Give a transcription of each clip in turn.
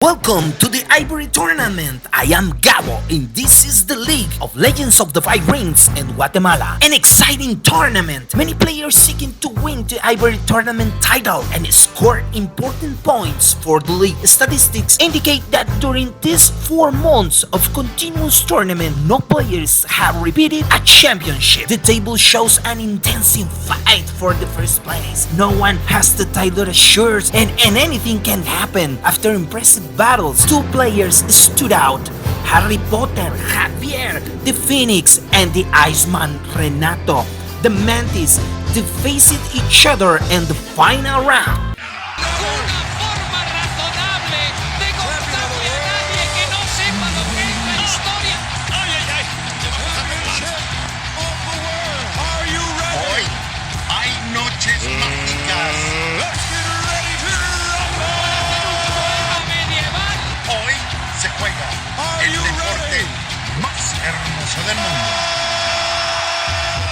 Welcome to the Ivory tournament. I am Gabo, and this is the League of Legends of the Five Rings in Guatemala. An exciting tournament. Many players seeking to win the Ivory tournament title and score important points for the league. Statistics indicate that during these 4 months of continuous tournament, no players have repeated a championship. The table shows an intensive fight for the first place. No one has the title assured, and anything can happen. After impressive battles, 2 players stood out: Harry Potter, Javier, the Phoenix, and the Iceman, Renato. The Mantis defaced each other in the final round.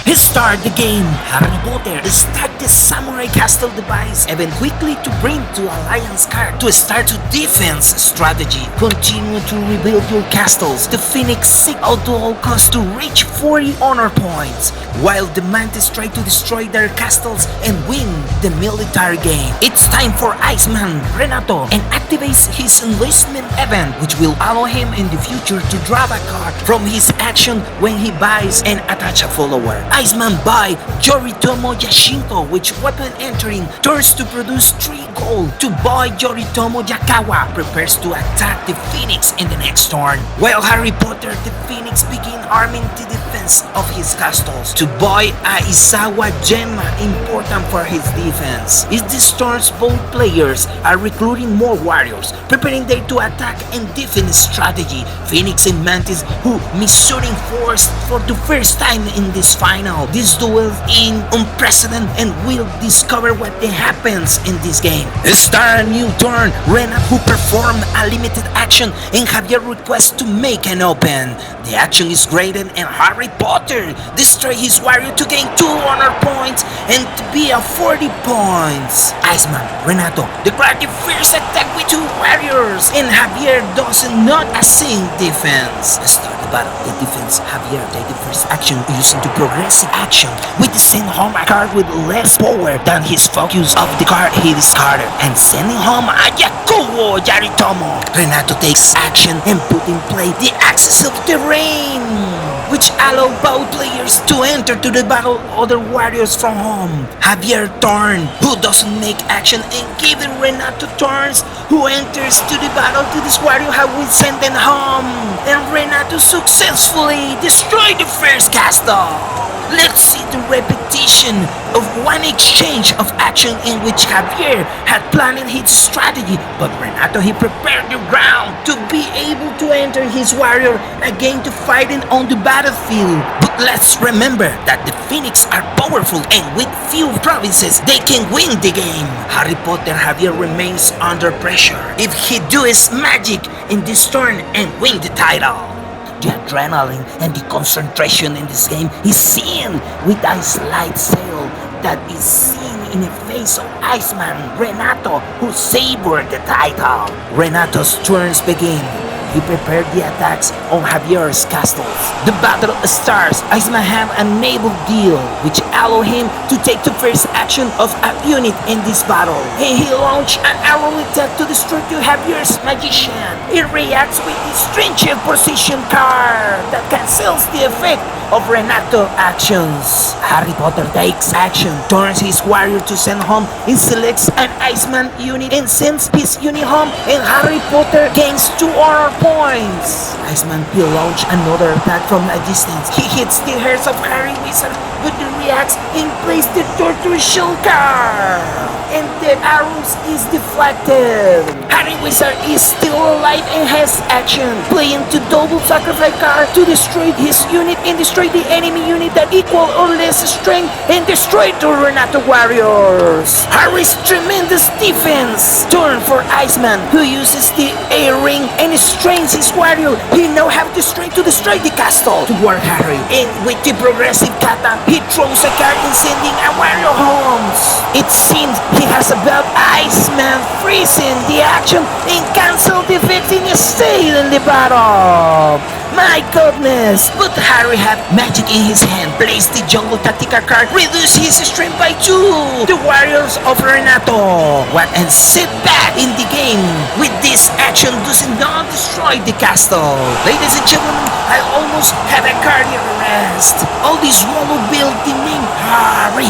He started the game. Harry Potter stacked the Samurai Castle device, even quickly to bring to Alliance card to start to defense strategy. Continue to rebuild your castles. The Phoenix seek out to all costs to reach 40 honor points, while the Mantis try to destroy their castles and win the military game. It's time for Iceman Renato and activates his enlistment event, which will allow him in the future to draw a card from his action when he buys and attach a follower. Iceman buy Yoritomo Yashinko, which weapon entering turns to produce 3 gold. To buy Yoritomo Yakawa prepares to attack the Phoenix in the next turn, while Harry Potter the Phoenix begin arming the defense of his castles. To buy Aizawa Gemma, important for his defense. In these turns, both players are recruiting more warriors, preparing them to attack and defend strategy. Phoenix and Mantis, who measuring force for the first time in this final. This duel in unprecedented, and will discover what happens in this game. Start a new turn. Rena, who performed a limited action, and Javier requests to make an open. The action is graded, and Harry Potter destroy his warrior to gain 2 honor points and to be a 40 points. Iceman Renato declare the first attack with 2 warriors, and Javier does not assign defense. Start the battle. The defense. Javier take the first action using the progressive action with the send home a card with less power than his focus of the card he discarded, and sending home a Yakuwo Yoritomo. Renato takes action and put in play the Axis of Terrain, which allow both players to enter to the battle other warriors from home. Javier turn, who doesn't make action, and giving Renato turns, who enters to the battle to this warrior who will send them home. And Renato successfully destroyed the first castle. Let's see the repetition of one exchange of action in which Javier had planned his strategy, but Renato he prepared the ground to be able to enter his warrior again to fighting on the battlefield. But let's remember that the Phoenix are powerful, and with few provinces they can win the game. Harry Potter Javier remains under pressure if he do his magic in this turn and win the title. The adrenaline and the concentration in this game is seen with a slight sail that is seen in the face of Iceman Renato, who savored the title. Renato's turns begin. He prepared the attacks on Javier's castles. The battle starts. Iceman have a naval deal, which allow him to take the first action of a unit in this battle. And he launched an arrow attack to destroy Javier's magician. He reacts with the stringent position card that cancels the effect of Renato actions. Harry Potter takes action, turns his warrior to send home, and selects an Iceman unit and sends his unit home, and Harry Potter gains 2 honor points. Iceman he launched another attack from a distance. He hits the heads of Harry Wizard, but he reacts and plays the tortoise-shell card, and the arrows is deflected. Harry Wizard is still alive and has action, playing to double sacrifice card to destroy his unit and destroy the enemy unit that equal or less strength, and destroy the Renato warriors. Harry's tremendous defense. Turn for Iceman, who uses the the ring and strains his warrior. He now have the strength to destroy the castle toward Harry. And with the progressive kata, he throws a card and sending a warrior homes. It seems he has about Iceman freezing the action and cancel the victim stay in the battle. My goodness! But Harry had magic in his hand, placed the jungle tactical card, reduced his strength by 2. The warriors of Renato. What and sit back in the game. With this action does not destroy the castle. Ladies and gentlemen, I almost have a cardiac arrest. All this wallow built the name Harry.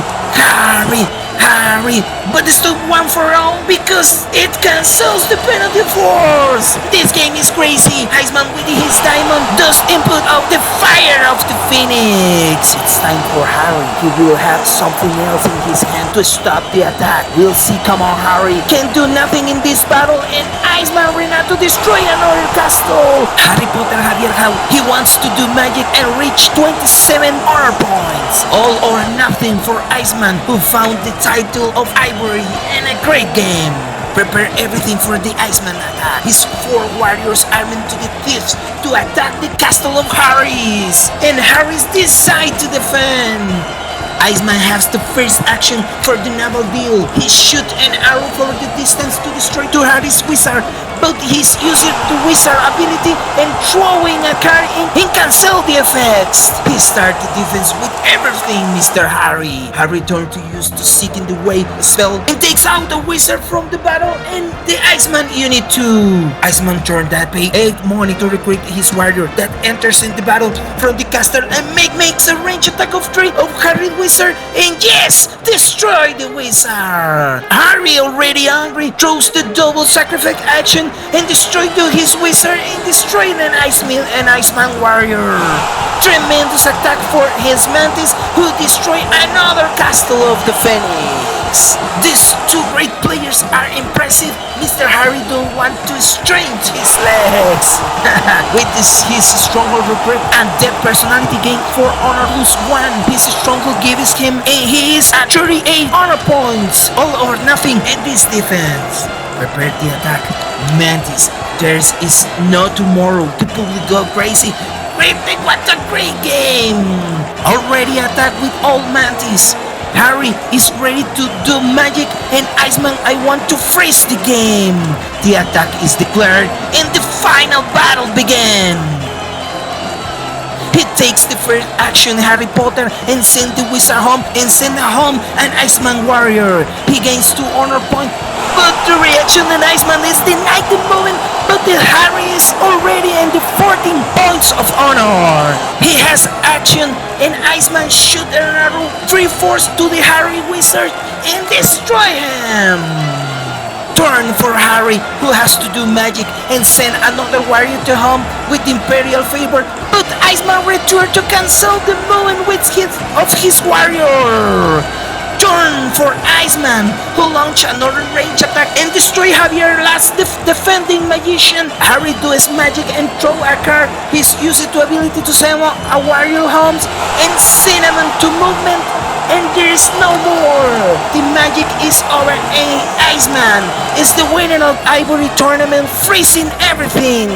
But it's the one for all because it cancels the penalty force. This game is crazy. Iceman with his diamond does input of the fire of the Phoenix. It's time for Harry. He will have something else in his hand to stop the attack. We'll see. Come on, Harry. Can do nothing in this battle and Iceman Renato destroy another castle. Harry Potter Javier how he wants to do magic and reach 27 honor points. All or nothing for Iceman who found the title of Ivory in a great game. Prepare everything for the Iceman attack. His 4 warriors armed to the teeth to attack the castle of Harry's. And Harry's decide to defend. Iceman has the first action for the naval deal. He shoots an arrow for the distance to destroy to Harry's wizard, but he's using the wizard ability and throwing a card in cancel the effects. He starts the defense with everything, Mr. Harry. Harry turns to use the Seek in the Way spell and takes out the wizard from the battle and the Iceman unit 2. Iceman turned that pay 8 money to recruit his warrior that enters in the battle from the castle and makes a range attack of 3 of Harry's wizard and yes, destroy the wizard. Harry, already angry, throws the double sacrifice action and destroy to his wizard and destroy an Iceman warrior. Tremendous attack for his mantis who destroy another castle of the Phoenix. These 2 great players are impressive. Mr. Harry don't want to strain his legs. With his stronghold recruit and dead personality gain for honor lose 1. His stronghold gives him and he is at 38 honor points. All or nothing in this defense. Prepare the attack. Mantis, there is no tomorrow. The public go crazy. What a great game! Already attacked with all Mantis. Harry is ready to do magic and Iceman I want to freeze the game. The attack is declared and the final battle begins. He takes the first action Harry Potter and send the wizard home and send home an Iceman warrior. He gains 2 honor points, but the reaction in Iceman is denied the moment, but the Harry is already in the 14 points of honor. He has action and Iceman shoot an arrow 3/4 to the Harry wizard and destroy him. Turn for Harry, who has to do magic and send another warrior to home with Imperial favor, but Iceman return to cancel the movement with his warrior. Turn for Iceman, who launch another range attack and destroy Javier last defending magician. Harry does magic and throw a card. He's used the ability to send a warrior home and send him to movement. And there is no more. The magic is over and Iceman is the winner of Ivory tournament, freezing everything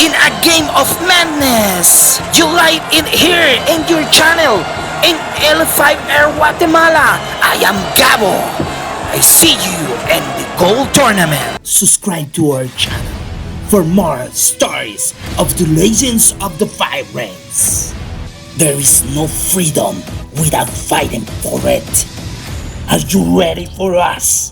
in a game of madness. You like it here in your channel in L5 Air Guatemala. I am Gabo. I see you in the gold tournament. Subscribe to our channel for more stories of the legends of the 5 rings. There is no freedom without fighting for it. Are you ready for us?